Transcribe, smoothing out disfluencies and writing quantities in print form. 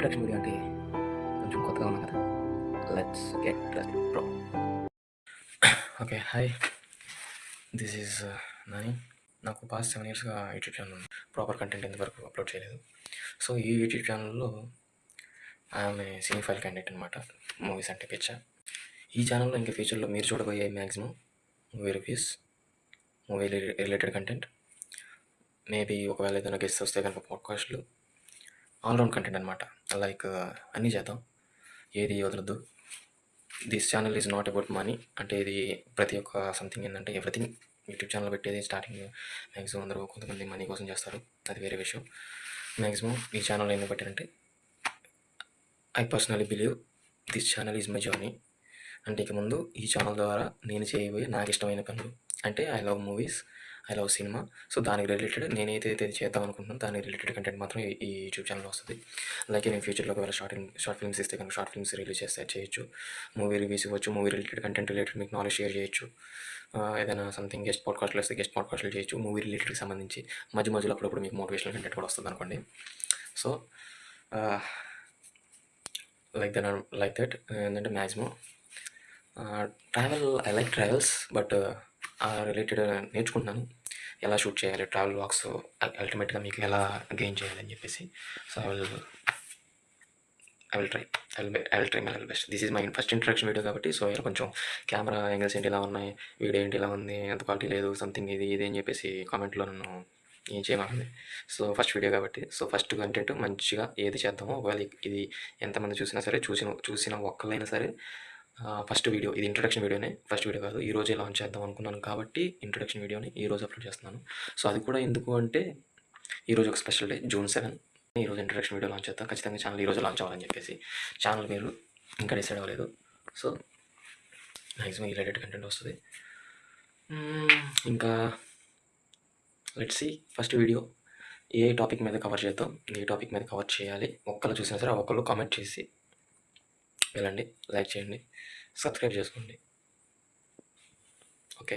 Introduction video అంటే కొంచెం కొత్తగా ఉన్నా కదా. Let's get bro. Okay, hi, this is Nani. నాకు పాస్ట్ 7 ఇయర్స్గా యూట్యూబ్ ఛానల్ ఉంది. ప్రాపర్ కంటెంట్ ఇంతవరకు అప్లోడ్ చేయలేదు. సో ఈ యూట్యూబ్ ఛానల్లో ఆమె సినిఫైల్ క్యాండిడేట్ అనమాట. మూవీస్ అంటే పిచ్చ. ఈ ఛానల్లో ఇంకా ఫ్యూచర్లో మీరు చూడబోయే maximum movie reviews, movie related content, maybe ఒకవేళ ఏదైనా గెస్ట్ వస్తే కనుక పాడ్కాస్ట్లు, ఆల్రౌండ్ కంటెంట్ అనమాట. లైక్ అన్నీ చేద్దాం, ఏది వదలద్దు. This channel is not about money. అంటే ఇది ప్రతి ఒక్క సంథింగ్ ఏంటంటే ఎవ్రీథింగ్ యూట్యూబ్ ఛానల్ పెట్టేది స్టార్టింగ్ మ్యాక్సిమం అందరూ కొంతమంది మనీ కోసం చేస్తారు, అది వేరే విషయం. మ్యాక్సిమం ఈ ఛానల్ ఎందుకు పెట్టారంటే I personally believe this channel is my journey. అంటే ఇక ముందు ఈ ఛానల్ ద్వారా నేను చేయబోయే నాకు ఇష్టమైన పనులు, అంటే I love movies, I love cinema. So దానికి రిలేటెడ్ నేనైతే చేద్దాం అనుకుంటున్నాను దానికి రిలేటెడ్ కంటెంట్ మాత్రం ఈ యూట్యూబ్ ఛానల్ వస్తుంది. అలాగే నేను ఫ్యూచర్లో ఒకవేళ షార్ట్ ఫిల్మ్స్ ఇస్తే కనుక షార్ట్ ఫిల్మ్స్ రిలీజ్ చేస్తే చేయొచ్చు, మూవీ రివ్యూస్ ఇవ్వచ్చు, మూవీ రిలేటెడ్ కంటెంట్ రిలేటెడ్ మీకు నాలెడ్జ్ షేర్ చేయొచ్చు. ఏదైనా సంథింగ్ గెస్ట్ పాడ్కాస్ట్లు వస్తే గెస్ట్ పాడ్కాస్ట్లు చేయొచ్చు, మూవీ రిలేటెడ్కి సంబంధించి. మధ్యలో అప్పుడప్పుడు మీకు మోటివేషనల్ కంటెంట్ కూడా వస్తుంది అనుకోండి. సో లైక్ దట్ ఏంటంటే maximum travel, I like travels, but related నేర్చుకుంటున్నాను ఎలా షూట్ చేయాలి, ట్రావెల్ వ్లాగ్స్ అల్టిమేట్గా మీకు ఎలా గెయిన్ చేయాలని చెప్పేసి. So I will try my level best. This is my first introduction video కాబట్టి సో ఇలా కొంచెం కెమెరా యాంగిల్స్ ఏంటి ఇలా ఉన్నాయి, వీడియో ఏంటి ఇలా ఉంది, ఎంత క్వాలిటీ లేదు, సంథింగ్ ఇది అని చెప్పేసి కామెంట్లో నన్ను ఏం చేయమంటుంది. సో ఫస్ట్ వీడియో కాబట్టి సో ఫస్ట్ కంటెంట్ మంచిగా ఏది చేద్దామో, ఒకవేళ ఇది ఎంతమంది చూసినా సరే, చూసిన ఒక్కళ్ళైనా సరే ఫస్ట్ వీడియో ఇది ఇంట్రడక్షన్ వీడియోనే, ఫస్ట్ వీడియో కాదు. ఈరోజే లాంచ్ చేద్దాం అనుకున్నాను కాబట్టి ఇంట్రడక్షన్ వీడియోని ఈరోజు అప్లోడ్ చేస్తున్నాను. సో అది కూడా ఎందుకు అంటే ఈరోజు ఒక స్పెషల్ డే, June 7. ఈరోజు ఇంట్రడక్షన్ వీడియో లాంచ్ చేద్దాం, ఖచ్చితంగా ఛానల్ ఈరోజు లాంచ్ అవ్వాలని చెప్పేసి. ఛానల్ పేరు ఇంకా డిసైడ్ అవ్వలేదు. సో మ్యాక్సిమం రిలేటెడ్ కంటెంట్ వస్తుంది. ఇంకా లెట్స్ సీ ఫస్ట్ వీడియో ఏ టాపిక్ మీద కవర్ చేద్దాం, ఏ టాపిక్ మీద కవర్ చేయాలి. ఒక్కళ్ళు చూసినా సరే ఒక్కళ్ళు కామెంట్ చేసి వెళ్ళండి, లైక్ చేయండి, సబ్స్క్రైబ్ చేసుకోండి. ఓకే.